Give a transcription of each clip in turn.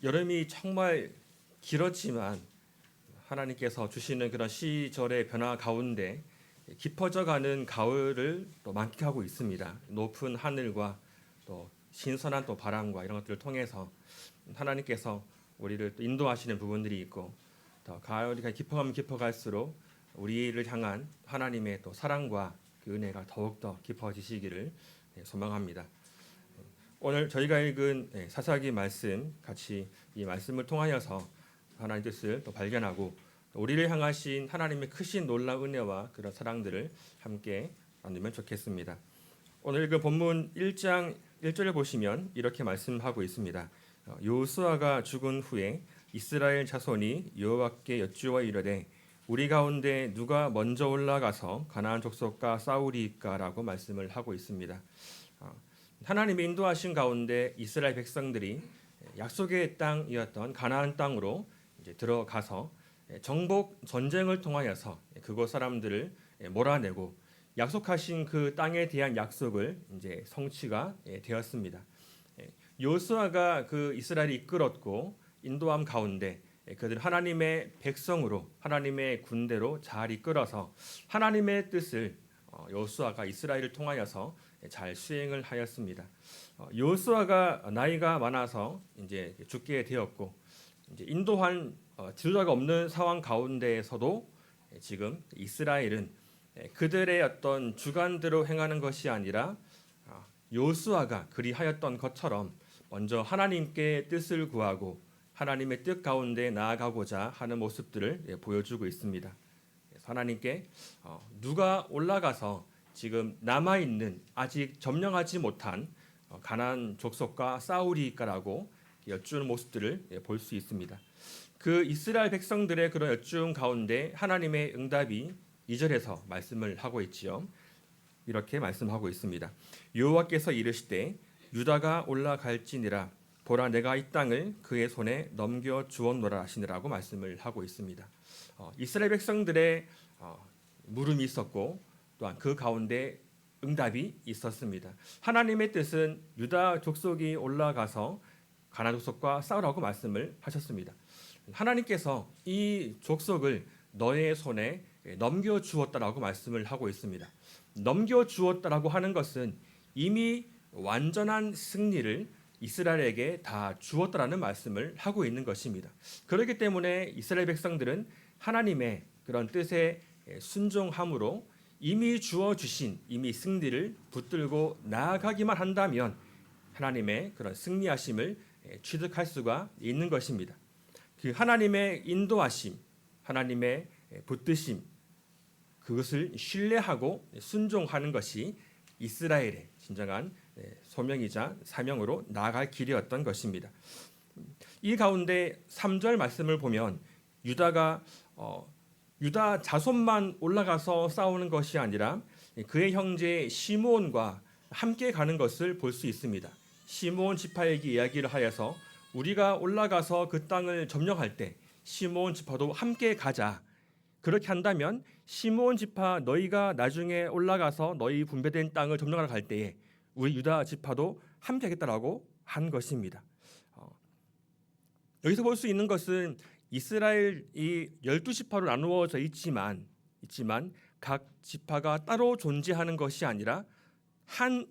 여름이 정말 길었지만 하나님께서 주시는 그런 시절의 변화 가운데 깊어져가는 가을을 또 만끽하고 있습니다. 높은 하늘과 또 신선한 또 바람과 이런 것들을 통해서 하나님께서 우리를 또 인도하시는 부분들이 있고, 더 가을이 깊어가면 깊어갈수록 우리를 향한 하나님의 또 사랑과 그 은혜가 더욱더 깊어지시기를 소망합니다. 오늘 저희가 읽은 사사기 말씀, 같이 이 말씀을 통하여서 하나님의 뜻을 또 발견하고 우리를 향하신 하나님의 크신 놀라운 은혜와 그런 사랑들을 함께 나누면 좋겠습니다. 오늘 그 본문 1장 1절을 보시면 이렇게 말씀하고 있습니다. 여호수아가 죽은 후에 이스라엘 자손이 여호와께 여쭈어 이르되 우리 가운데 누가 먼저 올라가서 가나안 족속과 싸우리이까라고 말씀을 하고 있습니다. 하나님의 인도하신 가운데 이스라엘 백성들이 약속의 땅이었던 가나안 땅으로 이제 들어가서 정복 전쟁을 통하여서 그곳 사람들을 몰아내고 약속하신 그 땅에 대한 약속을 이제 성취가 되었습니다. 여호수아가 그 이스라엘이 이끌었고 인도함 가운데 그들 하나님의 백성으로 하나님의 군대로 잘 이끌어서 하나님의 뜻을 여호수아가 이스라엘을 통하여서 잘 수행을 하였습니다. 여호수아가 나이가 많아서 이제 죽게 되었고 이제 인도한 지도자가 없는 상황 가운데에서도 지금 이스라엘은 그들의 어떤 주관대로 행하는 것이 아니라 여호수아가 그리하였던 것처럼 먼저 하나님께 뜻을 구하고 하나님의 뜻 가운데 나아가고자 하는 모습들을 보여주고 있습니다. 하나님께 누가 올라가서 지금 남아있는 아직 점령하지 못한 가나안 족속과 싸우리까라고 여쭈는 모습들을 볼 수 있습니다. 그 이스라엘 백성들의 그런 여쭈음 가운데 하나님의 응답이 2절에서 말씀을 하고 있지요. 이렇게 말씀하고 있습니다. 여호와께서 이르시되 유다가 올라갈지니라 보라 내가 이 땅을 그의 손에 넘겨 주었노라 하시니라고 말씀을 하고 있습니다. 이스라엘 백성들의 물음이 있었고 또한 그 가운데 응답이 있었습니다. 하나님의 뜻은 유다 족속이 올라가서 가나안 족속과 싸우라고 말씀을 하셨습니다. 하나님께서 이 족속을 너의 손에 넘겨 주었다라고 말씀을 하고 있습니다. 넘겨 주었다라고 하는 것은 이미 완전한 승리를 이스라엘에게 다 주었다라는 말씀을 하고 있는 것입니다. 그렇기 때문에 이스라엘 백성들은 하나님의 그런 뜻에 순종함으로 이미 주어 주신 이미 승리를 붙들고 나아가기만 한다면 하나님의 그런 승리하심을 취득할 수가 있는 것입니다. 그 하나님의 인도하심, 하나님의 붙드심, 그것을 신뢰하고 순종하는 것이 이스라엘의 진정한 소명이자 사명으로 나아갈 길이었던 것입니다. 이 가운데 3절 말씀을 보면 유다가 유다 자손만 올라가서 싸우는 것이 아니라 그의 형제 시므온과 함께 가는 것을 볼 수 있습니다. 시므온 지파에게 이야기를 하여서 우리가 올라가서 그 땅을 점령할 때 시므온 지파도 함께 가자. 그렇게 한다면 시므온 지파 너희가 나중에 올라가서 너희 분배된 땅을 점령하러 갈 때에 우리 유다 지파도 함께 하겠다라고 한 것입니다. 여기서 볼 수 있는 것은 이스라엘이 12지파로 나누어져 있지만 각 지파가 따로 존재하는 것이 아니라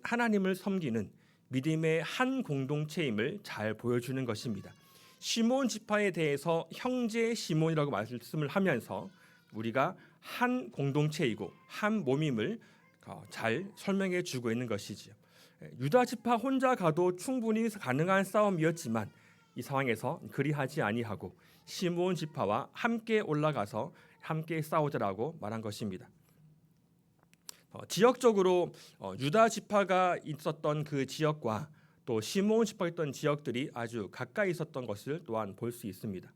하나님을 섬기는 믿음의 한 공동체임을 잘 보여주는 것입니다. 시므온 지파에 대해서 형제 시므온이라고 말씀을 하면서 우리가 한 공동체이고 한 몸임을 잘 설명해 주고 있는 것이지요. 유다 지파 혼자 가도 충분히 가능한 싸움이었지만 이 상황에서 그리하지 아니하고 시므온 지파와 함께 올라가서 함께 싸우자라고 말한 것입니다. 지역적으로 유다 지파가 있었던 그 지역과 또 시므온 지파가 있던 지역들이 아주 가까이 있었던 것을 또한 볼 수 있습니다.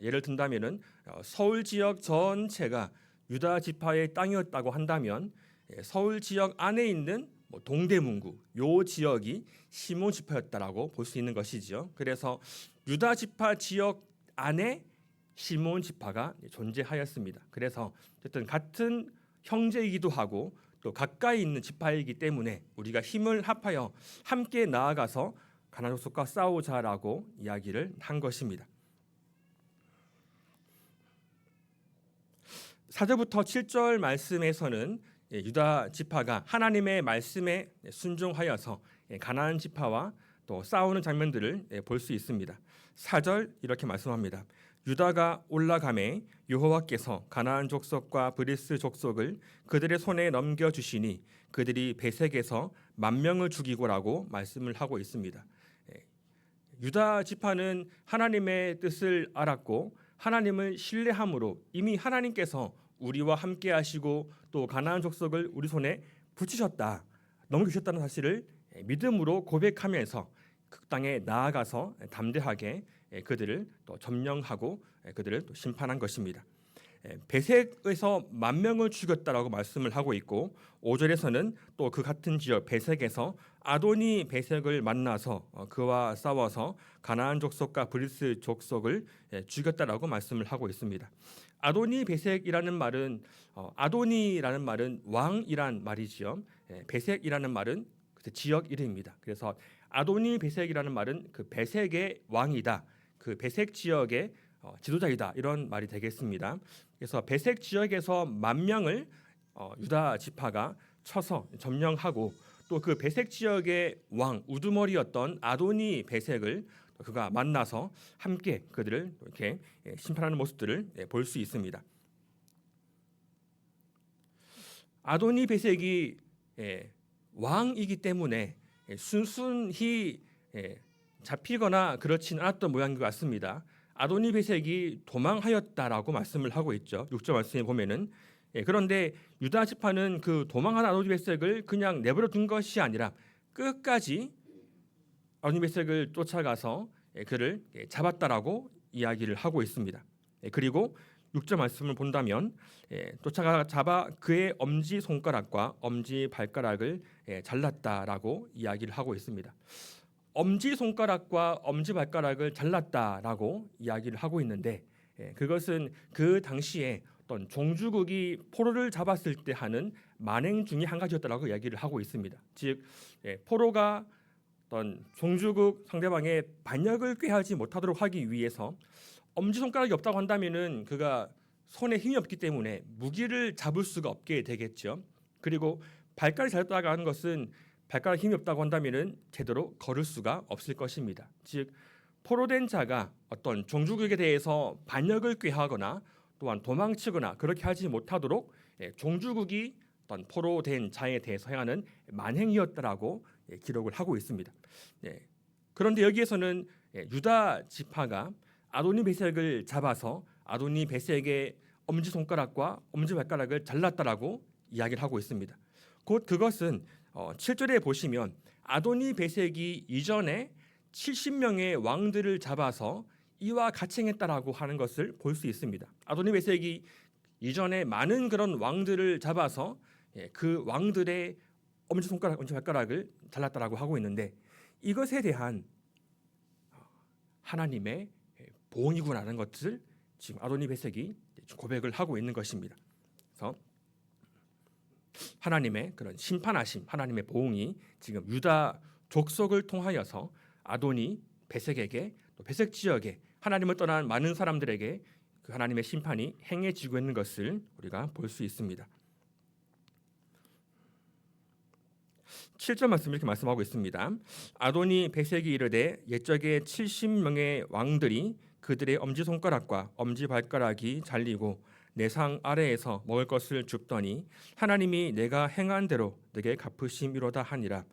예를 든다면은 서울 지역 전체가 유다 지파의 땅이었다고 한다면 서울 지역 안에 있는 동대문구 요 지역이 시므온 지파였다라고 볼 수 있는 것이지요. 그래서 유다 지파 지역 안에 시므온 지파가 존재하였습니다. 그래서 어쨌든 같은 형제이기도 하고 또 가까이 있는 지파이기 때문에 우리가 힘을 합하여 함께 나아가서 가나안 족속과 싸우자라고 이야기를 한 것입니다. 4절부터 7절 말씀에서는 유다 지파가 하나님의 말씀에 순종하여서 가나안 지파와 또 싸우는 장면들을 볼 수 있습니다. 4절 이렇게 말씀합니다. 유다가 올라가매 여호와께서 가나안 족속과 브리스 족속을 그들의 손에 넘겨주시니 그들이 베색에서 10,000명을 죽이고라고 말씀을 하고 있습니다. 유다 지파는 하나님의 뜻을 알았고 하나님을 신뢰함으로 이미 하나님께서 우리와 함께 하시고 또 가나안 족속을 우리 손에 붙이셨다, 넘겨주셨다는 사실을 믿음으로 고백하면서 그 땅에 나아가서 담대하게 그들을 또 점령하고 그들을 또 심판한 것입니다. 베색에서 10,000명을 죽였다라고 말씀을 하고 있고 5절에서는 또 그 같은 지역 베색에서 아도니 베색을 만나서 그와 싸워서 가나안 족속과 브리스 족속을 죽였다라고 말씀을 하고 있습니다. 아도니 베색이라는 말은 아도니라는 말은 왕이란 말이지요. 베색이라는 말은 지역 이름입니다. 그래서 아도니 베색이라는 말은 그 베색의 왕이다, 그 베색 지역의 지도자이다, 이런 말이 되겠습니다. 그래서 베색 지역에서 10,000명을 유다 지파가 쳐서 점령하고 또 그 베색 지역의 왕 우두머리였던 아도니 베색을 그가 만나서 함께 그들을 이렇게 심판하는 모습들을 볼 수 있습니다. 아도니 베색이 왕이기 때문에 순순히 잡히거나 그렇진 않았던 모양인 것 같습니다. 아도니 베색이 도망하였다라고 말씀을 하고 있죠. 6절 말씀에 보면은 그런데 유다 지파는 그 도망한 아도니 베색을 그냥 내버려 둔 것이 아니라 끝까지 아도니 베색을 쫓아가서 그를 잡았다라고 이야기를 하고 있습니다. 그리고 6절 말씀을 본다면 쫓아가 잡아 그의 엄지 손가락과 엄지 발가락을 잘랐다라고 이야기를 하고 있습니다. 엄지 손가락과 엄지 발가락을 잘랐다라고 이야기를 하고 있는데 그것은 그 당시에 어떤 종주국이 포로를 잡았을 때 하는 만행 중에 한 가지였다라고 이야기를 하고 있습니다. 즉 포로가 어떤 종주국 상대방의 반역을 꾀하지 못하도록 하기 위해서 엄지손가락이 없다고 한다면은 그가 손에 힘이 없기 때문에 무기를 잡을 수가 없게 되겠죠. 그리고 발가락이 잘렸다고 하는 것은 발가락에 힘이 없다고 한다면은 제대로 걸을 수가 없을 것입니다. 즉 포로된 자가 어떤 종주국에 대해서 반역을 꾀하거나 또한 도망치거나 그렇게 하지 못하도록 종주국이 어떤 포로된 자에 대해서 행하는 만행이었다라고 기록을 하고 있습니다. 그런데 여기에서는 유다 지파가 아도니 베색을 잡아서 아도니 베색의 엄지 손가락과 엄지 발가락을 잘랐다라고 이야기를 하고 있습니다. 곧 그것은 7절에 보시면 아도니 베색이 이전에 70명의 왕들을 잡아서 이와 같이 행했다라고 하는 것을 볼 수 있습니다. 아도니 베색이 이전에 많은 그런 왕들을 잡아서 그 왕들의 엄지 손가락, 엄지 발가락을 잘랐다라고 하고 있는데 이것에 대한 하나님의 보응이구나라는 것을 지금 아도니 베색이 고백을 하고 있는 것입니다. 그래서 하나님의 그런 심판하심, 하나님의 보응이 지금 유다 족속을 통하여서 아도니 베색에게 또 베색 지역에 하나님을 떠난 많은 사람들에게 그 하나님의 심판이 행해지고 있는 것을 우리가 볼 수 있습니다. 7절 말씀 이렇게 말씀하고 있습니다. 아도니 베색이 이르되 옛적에 70명의 왕들이 그들의 엄지손가락과 엄지발가락이 잘리고 내 상 아래에서 먹을 것을 줍더니 하나님이 내가 행한 대로 내게 갚으심이로다 하니라.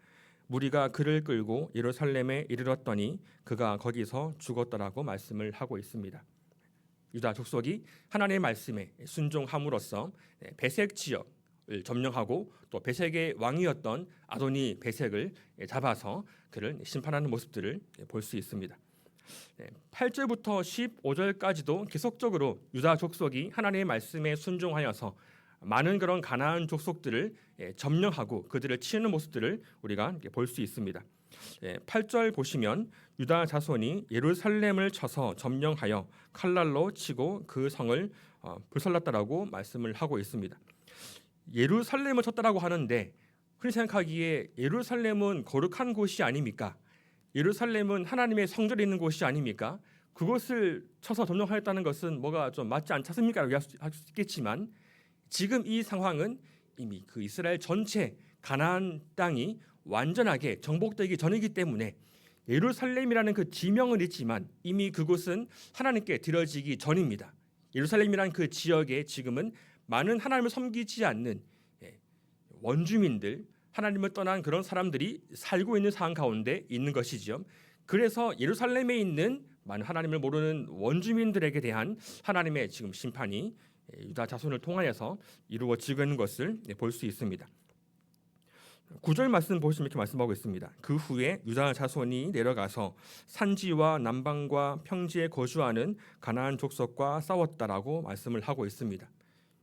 무리가 그를 끌고 예루살렘에 이르렀더니 그가 거기서 죽었더라고 말씀을 하고 있습니다. 유다 족속이 하나님의 말씀에 순종함으로써 베색 지역을 점령하고 또 베색의 왕이었던 아도니 베색을 잡아서 그를 심판하는 모습들을 볼 수 있습니다. 8절부터 15절까지도 계속적으로 유다 족속이 하나님의 말씀에 순종하여서 많은 그런 가나안 족속들을 점령하고 그들을 치는 모습들을 우리가 볼 수 있습니다. 8절 보시면 유다 자손이 예루살렘을 쳐서 점령하여 칼날로 치고 그 성을 불살랐다라고 말씀을 하고 있습니다. 예루살렘을 쳤다라고 하는데 흔히 생각하기에 예루살렘은 거룩한 곳이 아닙니까? 예루살렘은 하나님의 성전이 있는 곳이 아닙니까? 그것을 쳐서 점령하였다는 것은 뭐가 좀 맞지 않지 않습니까? 라고 할 수 있겠지만 지금 이 상황은 이미 그 이스라엘 전체 가나안 땅이 완전하게 정복되기 전이기 때문에 예루살렘이라는 그 지명은 있지만 이미 그곳은 하나님께 드려지기 전입니다. 예루살렘이라는 그 지역에 지금은 많은 하나님을 섬기지 않는 원주민들, 하나님을 떠난 그런 사람들이 살고 있는 상황 가운데 있는 것이지요. 그래서 예루살렘에 있는 많은 하나님을 모르는 원주민들에게 대한 하나님의 지금 심판이 유다 자손을 통하여서 이루어지고 있는 것을 볼 수 있습니다. 9절 말씀 보시면 이렇게 말씀하고 있습니다. 그 후에 유다 자손이 내려가서 산지와 남방과 평지에 거주하는 가나안 족속과 싸웠다라고 말씀을 하고 있습니다.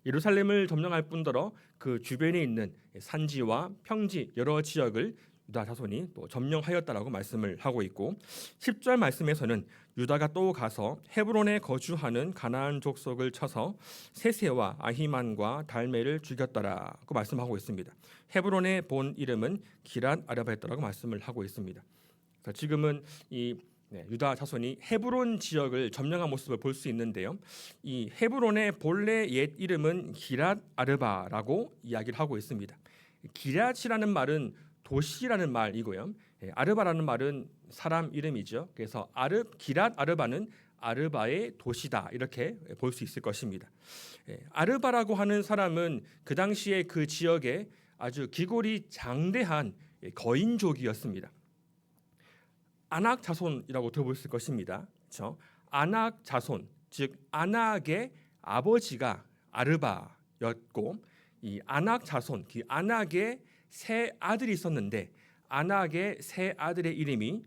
예루살렘을 점령할 뿐더러 그 주변에 있는 산지와 평지 여러 지역을 유다 자손이 또 점령하였다라고 말씀을 하고 있고 10절 말씀에서는 유다가 또 가서 헤브론에 거주하는 가나안 족속을 쳐서 세세와 아히만과 달메를 죽였더라고 말씀하고 있습니다. 헤브론의 본 이름은 기랏 아르바였다라고 말씀을 하고 있습니다. 그래서 지금은 이 유다 자손이 헤브론 지역을 점령한 모습을 볼 수 있는데요. 이 헤브론의 본래 옛 이름은 기랏 아르바라고 이야기를 하고 있습니다. 기랏이라는 말은 도시라는 말이고요. 아르바라는 말은 사람 이름이죠. 그래서 기랏 아르바는 아르바의 도시다 이렇게 볼 수 있을 것입니다. 아르바라고 하는 사람은 그 당시에 그 지역에 아주 기골이 장대한 거인족이었습니다. 아낙 자손이라고 들어보셨을 것입니다. 그렇죠? 아낙 자손, 즉 아낙의 아버지가 아르바였고 이 아낙 자손, 그 아낙의 세 아들이 있었는데 아낙의 세 아들의 이름이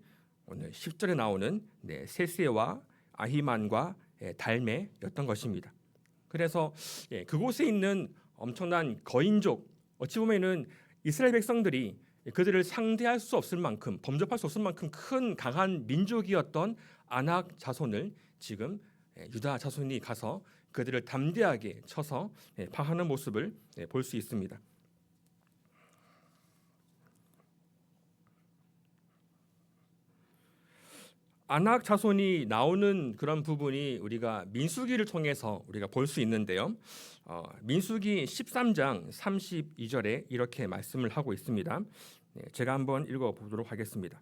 오늘 10절에 나오는 세세와 아히만과 달메였던 것입니다. 그래서 그곳에 있는 엄청난 거인족, 어찌 보면은 이스라엘 백성들이 그들을 상대할 수 없을 만큼 범접할 수 없을 만큼 큰 강한 민족이었던 아낙 자손을 지금 유다 자손이 가서 그들을 담대하게 쳐서 파하는 모습을 볼 수 있습니다. 아낙 자손이 나오는 그런 부분이 우리가 민수기를 통해서 우리가 볼 수 있는데요. 민수기 13장 32절에 이렇게 말씀을 하고 있습니다. 제가 한번 읽어보도록 하겠습니다.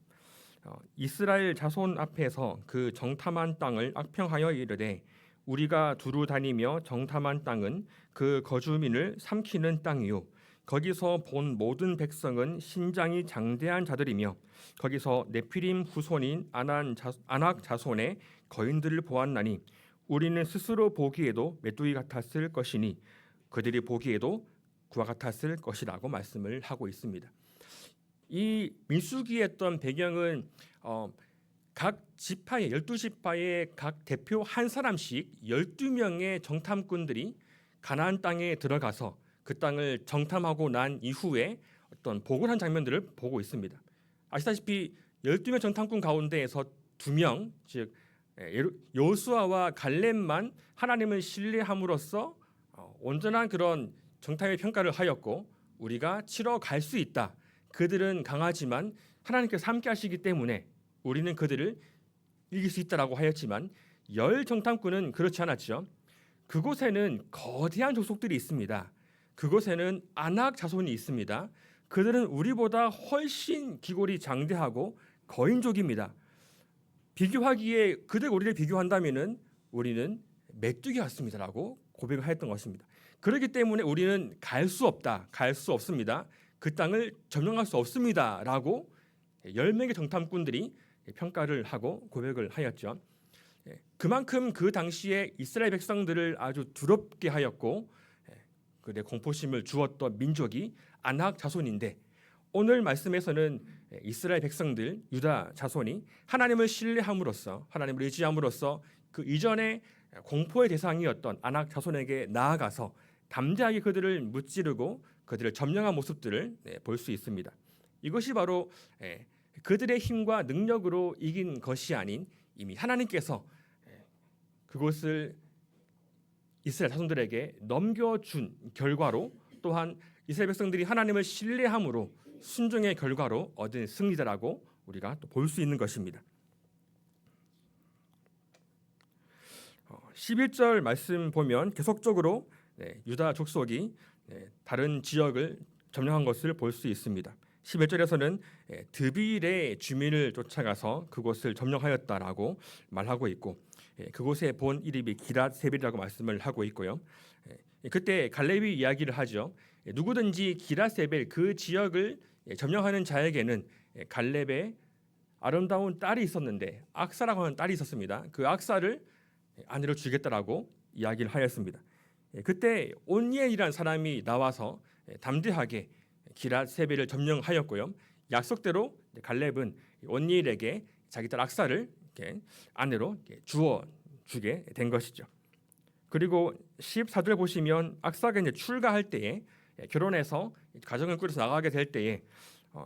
이스라엘 자손 앞에서 그 정탐한 땅을 악평하여 이르되 우리가 두루 다니며 정탐한 땅은 그 거주민을 삼키는 땅이요 거기서 본 모든 백성은 신장이 장대한 자들이며 거기서 네피림 후손인 아낙 자손의 거인들을 보았나니 우리는 스스로 보기에도 메뚜기 같았을 것이니 그들이 보기에도 그와 같았을 것이라고 말씀을 하고 있습니다. 이 민수기에 했던 배경은 각 지파의 12지파의 각 대표 한 사람씩 12명의 정탐꾼들이 가나안 땅에 들어가서 그 땅을 정탐하고 난 이후에 어떤 복을 한 장면들을 보고 있습니다. 아시다시피 12명 정탐꾼 가운데에서 2명, 즉 여호수아와 갈렙만 하나님을 신뢰함으로써 온전한 그런 정탐의 평가를 하였고 우리가 치러 갈 수 있다. 그들은 강하지만 하나님께서 함께 하시기 때문에 우리는 그들을 이길 수 있다라고 하였지만 10 정탐꾼은 그렇지 않았죠. 그곳에는 거대한 족속들이 있습니다. 그곳에는 아낙 자손이 있습니다. 그들은 우리보다 훨씬 기골이 장대하고 거인족입니다. 비교하기에 우리를 비교한다면은 우리는 메뚜기 같습니다라고 고백을 했던 것입니다. 그렇기 때문에 우리는 갈 수 없다, 갈 수 없습니다. 그 땅을 점령할 수 없습니다라고 10명의 정탐꾼들이 평가를 하고 고백을 하였죠. 그만큼 그 당시에 이스라엘 백성들을 아주 두렵게 하였고 그들의 공포심을 주었던 민족이 아낙 자손인데 오늘 말씀에서는 이스라엘 백성들 유다 자손이 하나님을 신뢰함으로써 하나님을 의지함으로써 그 이전에 공포의 대상이었던 아낙 자손에게 나아가서 담대하게 그들을 무찌르고 그들을 점령한 모습들을 볼 수 있습니다. 이것이 바로 그들의 힘과 능력으로 이긴 것이 아닌 이미 하나님께서 그것을 이스라엘 자손들에게 넘겨준 결과로 또한 이스라엘 백성들이 하나님을 신뢰함으로 순종의 결과로 얻은 승리다라고 우리가 또 볼 수 있는 것입니다. 11절 말씀 보면 계속적으로 유다 족속이 다른 지역을 점령한 것을 볼 수 있습니다. 11절에서는 드빌의 주민을 쫓아가서 그곳을 점령하였다라고 말하고 있고, 그곳의 본 이름이 기랏세벨이라고 말씀을 하고 있고요. 그때 갈렙이 이야기를 하죠. 누구든지 기랏세벨 그 지역을 점령하는 자에게는 갈렙의 아름다운 딸이 있었는데, 악사라고 하는 딸이 있었습니다. 그 악사를 아내로 주겠다라고 이야기를 하였습니다. 그때 온니엘이라는 사람이 나와서 담대하게 기랏세벨을 점령하였고요. 약속대로 갈렙은 온니엘에게 자기 딸 악사를 아내로 주어 주게 된 것이죠. 그리고 14절 보시면 악사가 이제 출가할 때에, 결혼해서 가정을 꾸려서 나가게 될 때에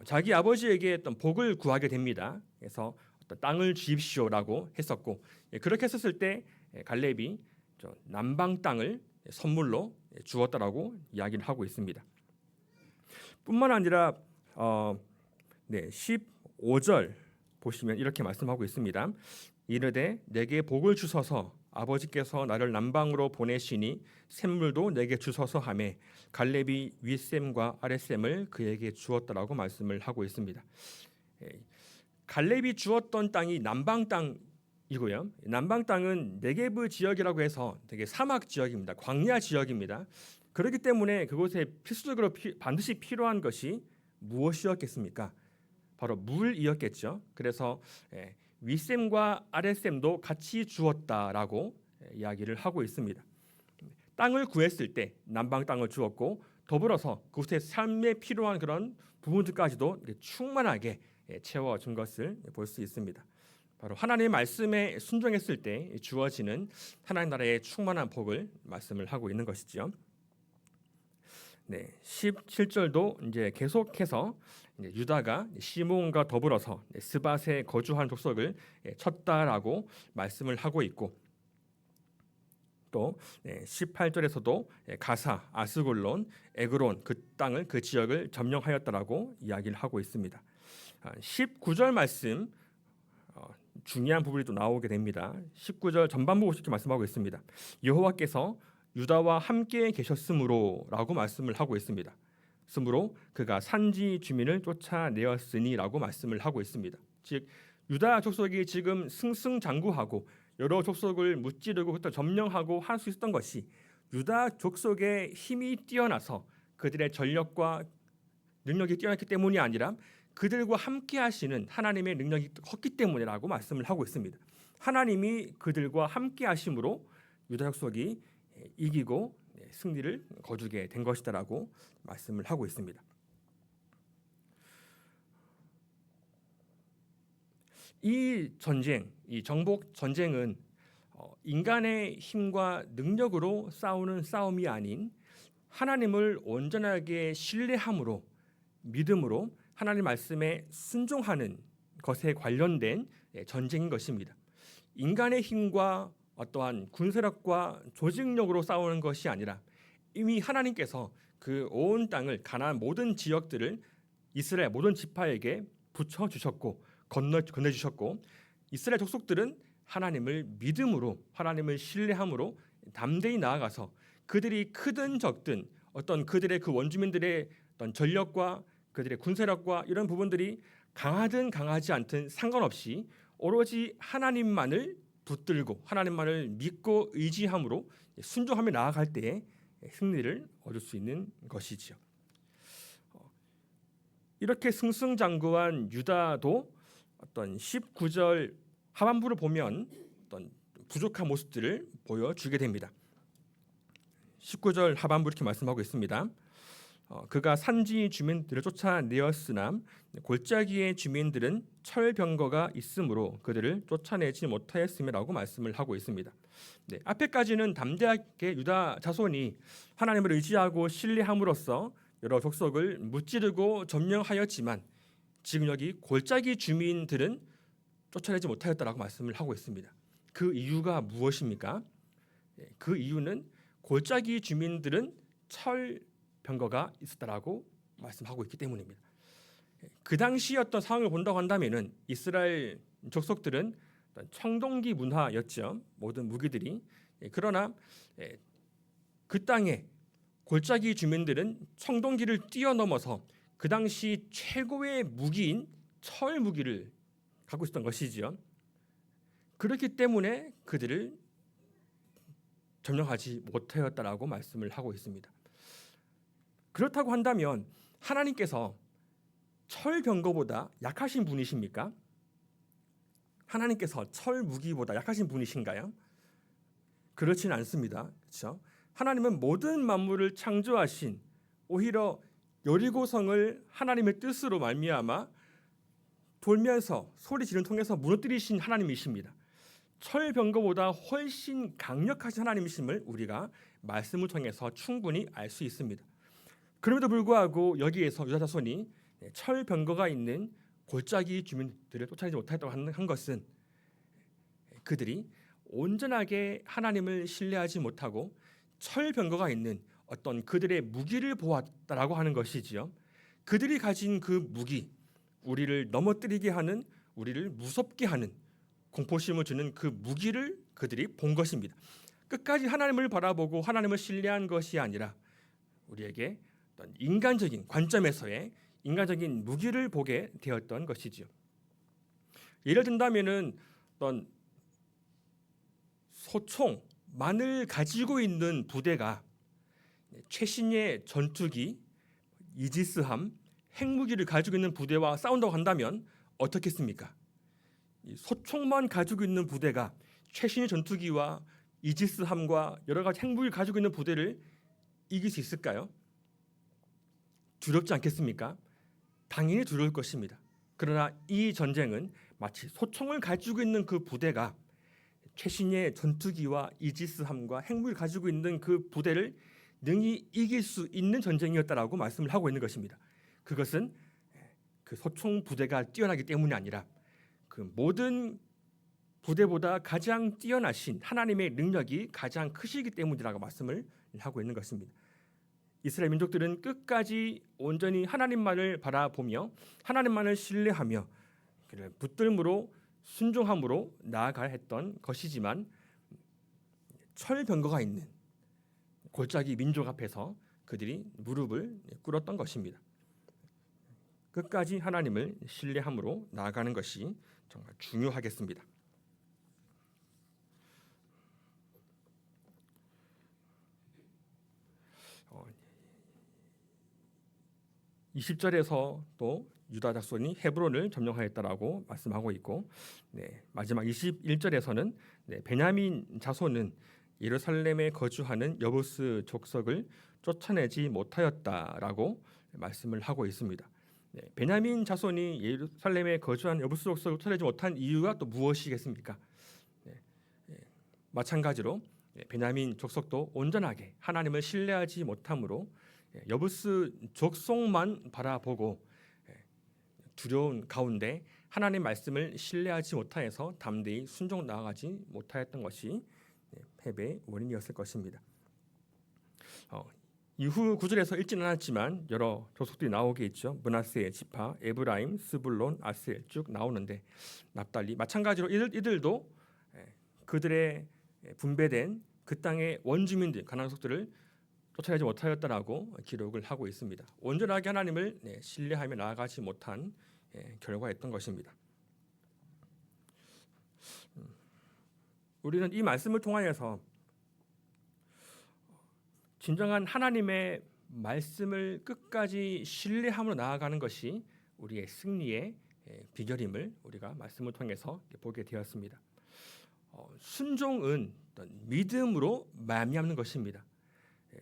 자기 아버지에게 어떤 복을 구하게 됩니다. 그래서 어떤 땅을 주십시오라고 했었고, 그렇게 했었을 때 갈렙이 남방 땅을 선물로 주었다라고 이야기를 하고 있습니다. 뿐만 아니라 15절 보시면 이렇게 말씀하고 있습니다. 이르되 내게 복을 주소서, 아버지께서 나를 남방으로 보내시니 샘물도 내게 주소서 하매 갈렙이 윗샘과 아랫샘을 그에게 주었다라고 말씀을 하고 있습니다. 갈렙이 주었던 땅이 남방 땅이고요. 남방 땅은 네게브 지역이라고 해서 되게 사막 지역입니다. 광야 지역입니다. 그렇기 때문에 그곳에 필수적으로 반드시 필요한 것이 무엇이었겠습니까? 바로 물이었겠죠. 그래서 윗샘과 아랫샘도 같이 주었다라고 이야기를 하고 있습니다. 땅을 구했을 때 남방 땅을 주었고, 더불어서 그곳에 삶에 필요한 그런 부분들까지도 충만하게 채워준 것을 볼 수 있습니다. 바로 하나님의 말씀에 순종했을 때 주어지는 하나님 나라의 충만한 복을 말씀을 하고 있는 것이죠. 17절도 이제 계속해서 유다가 시므온과 더불어서 스밧에 거주한 족속을 쳤다라고 말씀을 하고 있고, 또 18절에서도 가사, 아스골론, 에그론 그 땅을 그 지역을 점령하였다라고 이야기를 하고 있습니다. 19절 말씀 중요한 부분이 또 나오게 됩니다. 19절 전반부 이렇게 말씀하고 있습니다. 여호와께서 유다와 함께 계셨으므로라고 말씀을 하고 있습니다. 그러므로 그가 산지 주민을 쫓아내었으니라고 말씀을 하고 있습니다. 즉 유다 족속이 지금 승승장구하고 여러 족속을 무찌르고 점령하고 할 수 있었던 것이 유다 족속의 힘이 뛰어나서 그들의 전력과 능력이 뛰어났기 때문이 아니라 그들과 함께 하시는 하나님의 능력이 컸기 때문이라고 말씀을 하고 있습니다. 하나님이 그들과 함께 하심으로 유다 족속이 이기고 승리를 거두게 된 것이다라고 말씀을 하고 있습니다. 이 전쟁, 이 정복 전쟁은 인간의 힘과 능력으로 싸우는 싸움이 아닌 하나님을 온전하게 신뢰함으로, 믿음으로 하나님 말씀에 순종하는 것에 관련된 전쟁인 것입니다. 인간의 힘과 어떠한 군사력과 조직력으로 싸우는 것이 아니라 이미 하나님께서 그 온 땅을, 가나안 모든 지역들을 이스라엘 모든 지파에게 붙여주셨고 건네주셨고, 이스라엘 족속들은 하나님을 믿음으로, 하나님을 신뢰함으로 담대히 나아가서 그들이 크든 적든 어떤 그들의 그 원주민들의 어떤 전력과 그들의 군사력과 이런 부분들이 강하든 강하지 않든 상관없이 오로지 하나님만을 붙들고 하나님만을 믿고 의지함으로 순종하며 나아갈 때에 승리를 얻을 수 있는 것이지요. 이렇게 승승장구한 유다도 어떤 19절 하반부를 보면 어떤 부족한 모습들을 보여주게 됩니다. 19절 하반부 이렇게 말씀하고 있습니다. 그가 산지 주민들을 쫓아내었으나 골짜기의 주민들은 철병거가 있으므로 그들을 쫓아내지 못하였음이라고 말씀을 하고 있습니다. 앞에까지는 담대하게 유다 자손이 하나님을 의지하고 신뢰함으로써 여러 족속을 무찌르고 점령하였지만, 지금 여기 골짜기 주민들은 쫓아내지 못하였다라고 말씀을 하고 있습니다. 그 이유가 무엇입니까? 그 이유는 골짜기 주민들은 철병거가 있었다라고 말씀하고 있기 때문입니다. 그 당시 어떤 상황을 본다고 한다면은 이스라엘 족속들은 어떤 청동기 문화였죠. 모든 무기들이. 그러나 그 땅에 골짜기 주민들은 청동기를 뛰어넘어서 그 당시 최고의 무기인 철 무기를 갖고 있었던 것이지요. 그렇기 때문에 그들을 점령하지 못하였다라고 말씀을 하고 있습니다. 그렇다고 한다면 하나님께서 철 병거보다 약하신 분이십니까? 하나님께서 철 무기보다 약하신 분이신가요? 그렇지는 않습니다. 그렇죠? 하나님은 모든 만물을 창조하신, 오히려 여리고성을 하나님의 뜻으로 말미암아 돌면서 소리 지르는 통해서 무너뜨리신 하나님이십니다. 철 병거보다 훨씬 강력하신 하나님이심을 우리가 말씀을 통해서 충분히 알 수 있습니다. 그럼에도 불구하고 여기에서 유다 자손이 철 병거가 있는 골짜기 주민들을 쫓아내지 못했다고 한 것은 그들이 온전하게 하나님을 신뢰하지 못하고 철 병거가 있는 어떤 그들의 무기를 보았다라고 하는 것이지요. 그들이 가진 그 무기, 우리를 넘어뜨리게 하는, 우리를 무섭게 하는, 공포심을 주는 그 무기를 그들이 본 것입니다. 끝까지 하나님을 바라보고 하나님을 신뢰한 것이 아니라 우리에게 어떤 인간적인 관점에서의 인간적인 무기를 보게 되었던 것이지요. 예를 든다면은 어떤 소총만을 가지고 있는 부대가 최신의 전투기, 이지스함, 핵무기를 가지고 있는 부대와 싸운다고 한다면 어떻겠습니까? 소총만 가지고 있는 부대가 최신의 전투기와 이지스함과 여러 가지 핵무기를 가지고 있는 부대를 이길 수 있을까요? 두렵지 않겠습니까? 당연히 두려울 것입니다. 그러나 이 전쟁은 마치 소총을 가지고 있는 그 부대가 최신의 전투기와 이지스함과 핵무기를 가지고 있는 그 부대를 능히 이길 수 있는 전쟁이었다라고 말씀을 하고 있는 것입니다. 그것은 그 소총 부대가 뛰어나기 때문이 아니라 그 모든 부대보다 가장 뛰어나신 하나님의 능력이 가장 크시기 때문이라고 말씀을 하고 있는 것입니다. 이스라엘 민족들은 끝까지 온전히 하나님만을 바라보며 하나님만을 신뢰하며 붙들므로 순종함으로 나아가야 했던 것이지만 철 병거가 있는 골짜기 민족 앞에서 그들이 무릎을 꿇었던 것입니다. 끝까지 하나님을 신뢰함으로 나아가는 것이 정말 중요하겠습니다. 20절에서 또 유다 자손이 헤브론을 점령하였다라고 말씀하고 있고, 마지막 21절에서는 베냐민 자손은 예루살렘에 거주하는 여부스 족속을 쫓아내지 못하였다라고 말씀을 하고 있습니다. 베냐민 자손이 예루살렘에 거주한 여부스 족속을 쫓아내지 못한 이유가 또 무엇이겠습니까? 마찬가지로 베냐민 족속도 온전하게 하나님을 신뢰하지 못함으로 여부스 족속만 바라보고 두려운 가운데 하나님 말씀을 신뢰하지 못하여서 담대히 순종 나아가지 못하였던 것이 패배의 원인이었을 것입니다. 이후 구절에서 읽지는 않았지만 여러 족속들이 나오게 있죠. 므낫세 지파, 에브라임, 스불론, 아셀 쭉 나오는데 납달리 마찬가지로 이들도 그들의 분배된 그 땅의 원주민들 가나안 족속들을 쫓아내지 못하였다라고 기록을 하고 있습니다. 온전하게 하나님을 신뢰하며 나아가지 못한 결과였던 것입니다. 우리는 이 말씀을 통하여서 진정한 하나님의 말씀을 끝까지 신뢰함으로 나아가는 것이 우리의 승리의 비결임을 우리가 말씀을 통해서 보게 되었습니다. 순종은 믿음으로 말미암는 것입니다.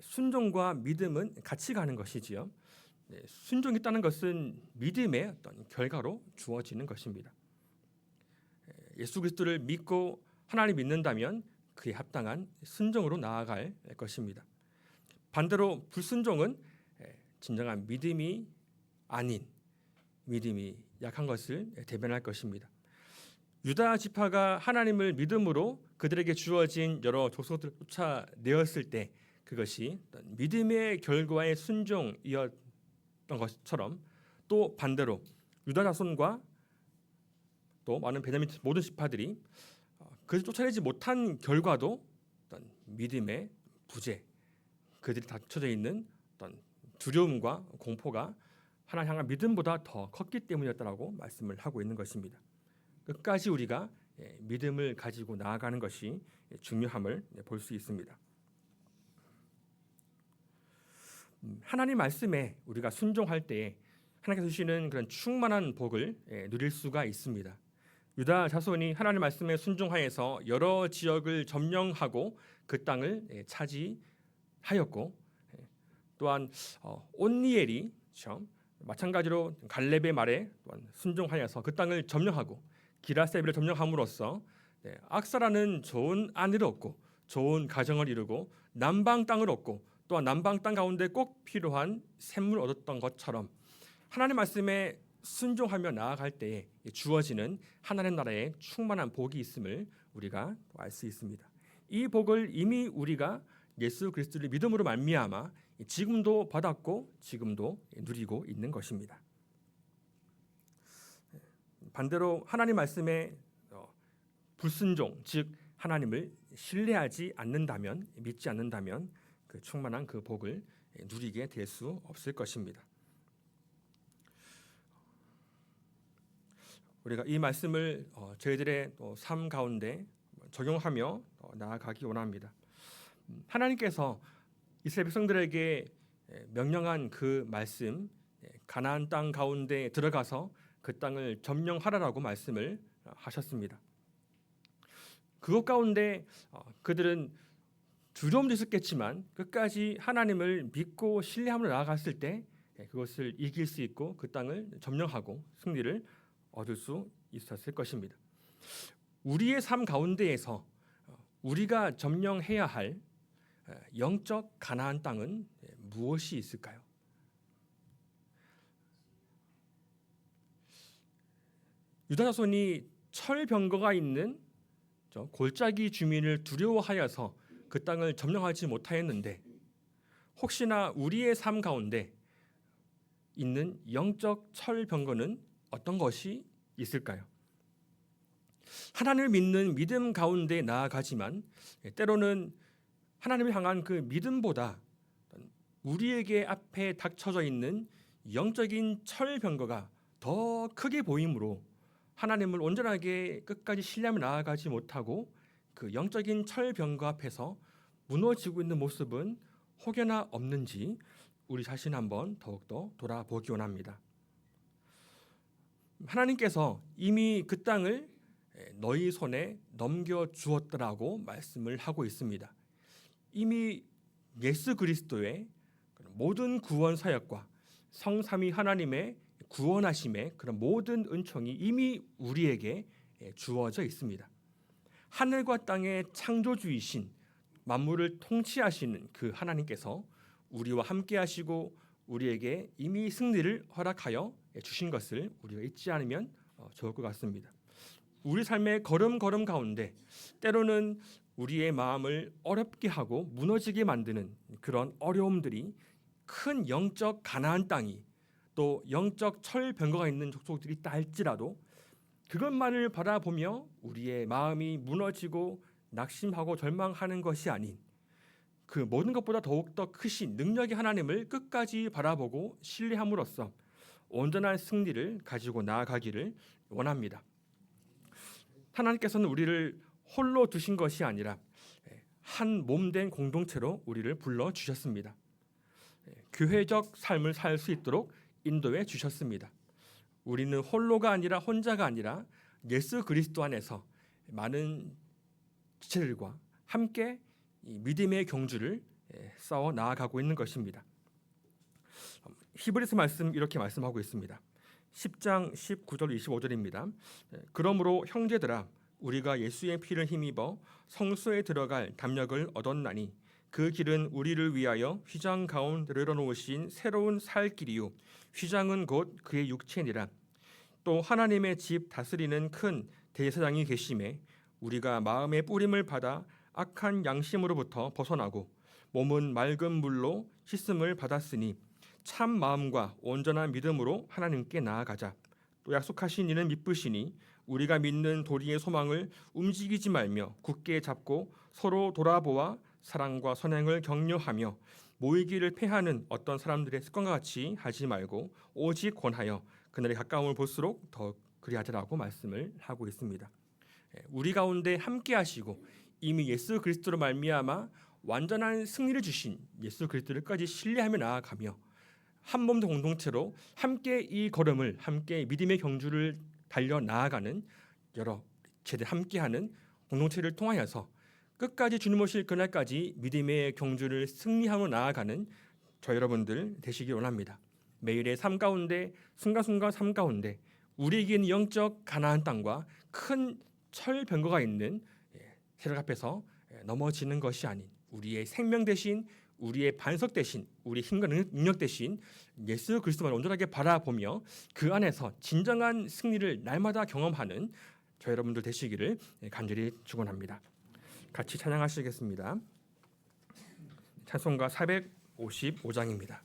순종과 믿음은 같이 가는 것이지요. 순종이 있다는 것은 믿음의 어떤 결과로 주어지는 것입니다. 예수 그리스도를 믿고 하나님 믿는다면 그에 합당한 순종으로 나아갈 것입니다. 반대로 불순종은 진정한 믿음이 아닌 믿음이 약한 것을 대변할 것입니다. 유다 지파가 하나님을 믿음으로 그들에게 주어진 여러 족속들을 쫓아내었을 때 그것이 믿음의 결과의 순종이었던 것처럼 또 반대로 유다 자손과 또 많은 베냐민 모든 지파들이 그를 쫓아내지 못한 결과도 어떤 믿음의 부재, 그들이 닫혀져 있는 어떤 두려움과 공포가 하나님 향한 믿음보다 더 컸기 때문이었다라고 말씀을 하고 있는 것입니다. 끝까지 우리가 믿음을 가지고 나아가는 것이 중요함을 볼 수 있습니다. 하나님 말씀에 우리가 순종할 때에 하나님께서 주시는 그런 충만한 복을 누릴 수가 있습니다. 유다 자손이 하나님 말씀에 순종하여서 여러 지역을 점령하고 그 땅을 차지하였고, 또한 온니엘이 마찬가지로 갈렙의 말에 또한 순종하여서 그 땅을 점령하고 기라세비를 점령함으로써 악사라는 좋은 아내를 얻고 좋은 가정을 이루고 남방 땅을 얻고 또한 남방 땅 가운데 꼭 필요한 샘물을 얻었던 것처럼 하나님 말씀에 순종하며 나아갈 때에 주어지는 하나님 나라의 충만한 복이 있음을 우리가 알 수 있습니다. 이 복을 이미 우리가 예수 그리스도를 믿음으로 말미암아 지금도 받았고 지금도 누리고 있는 것입니다. 반대로 하나님 말씀에 불순종, 즉 하나님을 신뢰하지 않는다면, 믿지 않는다면 그 충만한 그 복을 누리게 될 수 없을 것입니다. 우리가 이 말씀을 저희들의 삶 가운데 적용하며 나아가기 원합니다. 하나님께서 이스라엘 백성들에게 명령한 그 말씀, 가나안 땅 가운데 들어가서 그 땅을 점령하라라고 말씀을 하셨습니다. 그것 가운데 그들은 두려움도 있었겠지만 끝까지 하나님을 믿고 신뢰함으로 나아갔을 때 그것을 이길 수 있고 그 땅을 점령하고 승리를 얻을 수 있었을 것입니다. 우리의 삶 가운데에서 우리가 점령해야 할 영적 가나안 땅은 무엇이 있을까요? 유다 자손이 철병거가 있는 골짜기 주민을 두려워하여서 그 땅을 점령하지 못하였는데 혹시나 우리의 삶 가운데 있는 영적 철병거는 어떤 것이 있을까요? 하나님을 믿는 믿음 가운데 나아가지만 때로는 하나님을 향한 그 믿음보다 우리에게 앞에 닥쳐져 있는 영적인 철병거가 더 크게 보이므로 하나님을 온전하게 끝까지 신뢰하며 나아가지 못하고 그 영적인 철병거 앞에서 무너지고 있는 모습은 혹여나 없는지 우리 자신 한번 더욱더 돌아보기 원합니다. 하나님께서 이미 그 땅을 너희 손에 넘겨주었다라고 말씀을 하고 있습니다. 이미 예수 그리스도의 모든 구원 사역과 성삼위 하나님의 구원하심의 그런 모든 은총이 이미 우리에게 주어져 있습니다. 하늘과 땅의 창조주이신 만물을 통치하시는 그 하나님께서 우리와 함께 하시고 우리에게 이미 승리를 허락하여 주신 것을 우리가 잊지 않으면 좋을 것 같습니다. 우리 삶의 걸음걸음 가운데 때로는 우리의 마음을 어렵게 하고 무너지게 만드는 그런 어려움들이 큰 영적 가나안 땅이 또 영적 철병거가 있는 족속들이 있다 할지라도 그것만을 바라보며 우리의 마음이 무너지고 낙심하고 절망하는 것이 아닌 그 모든 것보다 더욱더 크신 능력의 하나님을 끝까지 바라보고 신뢰함으로써 온전한 승리를 가지고 나아가기를 원합니다. 하나님께서는 우리를 홀로 두신 것이 아니라 한 몸된 공동체로 우리를 불러주셨습니다. 교회적 삶을 살 수 있도록 인도해 주셨습니다. 우리는 홀로가 아니라 혼자가 아니라 예수 그리스도 안에서 많은 지체들과 함께 이 믿음의 경주를 싸워 나아가고 있는 것입니다. 히브리서 말씀 이렇게 말씀하고 있습니다. 10장 19절 25절입니다. 그러므로 형제들아 우리가 예수의 피를 힘입어 성소에 들어갈 담력을 얻었나니 그 길은 우리를 위하여 휘장 가운데로 열어놓으신 새로운 살 길이요 휘장은 곧 그의 육체니라. 또 하나님의 집 다스리는 큰 대제사장이 계심에 우리가 마음의 뿌림을 받아 악한 양심으로부터 벗어나고 몸은 맑은 물로 씻음을 받았으니 참 마음과 온전한 믿음으로 하나님께 나아가자. 또 약속하신 이는 미쁘시니 우리가 믿는 도리의 소망을 움직이지 말며 굳게 잡고 서로 돌아보아 사랑과 선행을 격려하며 모이기를 패하는 어떤 사람들의 습관과 같이 하지 말고 오직 권하여 그날의 가까움을 볼수록 더 그리하자라고 말씀을 하고 있습니다. 우리 가운데 함께 하시고 이미 예수 그리스도로 말미암아 완전한 승리를 주신 예수 그리스도를까지 신뢰하며 나아가며 한 몸도 공동체로 함께 이 걸음을 함께 믿음의 경주를 달려 나아가는 여러 제들 함께하는 공동체를 통하여서 끝까지 주님 오실 그날까지 믿음의 경주를 승리하며 나아가는 저 여러분들 되시기 원합니다. 매일의 삶 가운데 순간순간 삶 가운데 우리에게는 영적 가나안 땅과 큰 철병거가 있는 세력 앞에서 넘어지는 것이 아닌 우리의 생명 대신 우리의 반석 대신 우리 힘과 능력 대신 예수 그리스도만 온전하게 바라보며 그 안에서 진정한 승리를 날마다 경험하는 저 여러분들 되시기를 간절히 축원합니다. 같이 찬양하시겠습니다. 찬송가 455장입니다.